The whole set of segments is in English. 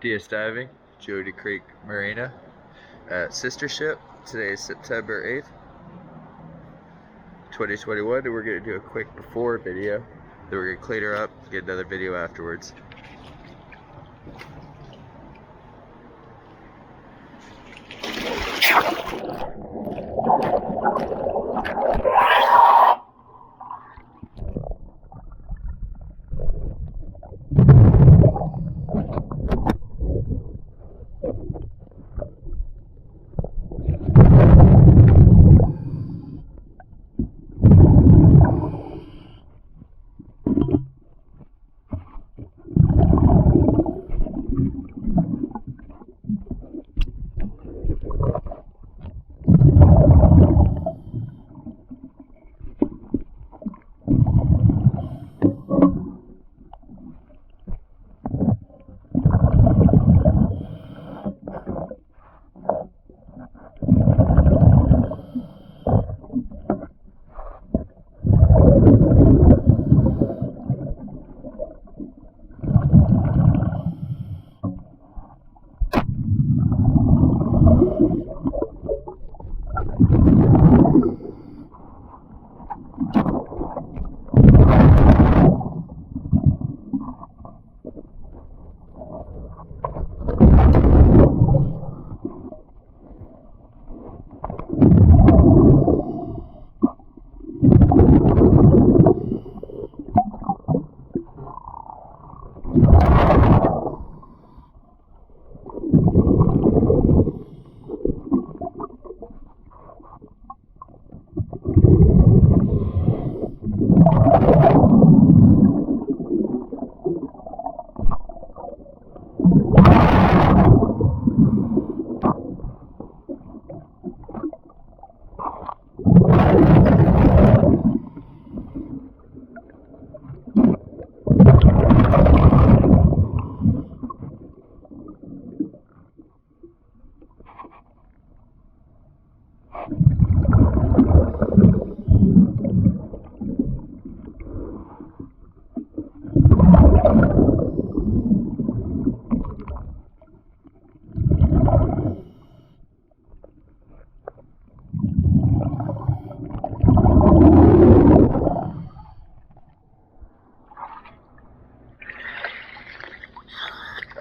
DS Diving, Jody Creek Marina at Sister Ship. Today is September 8th, 2021, and we're going to do a quick before video. Then we're going to clean her up, get another video afterwards.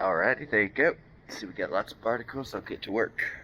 Alrighty, there you go. See, we got lots of particles. I'll get to work.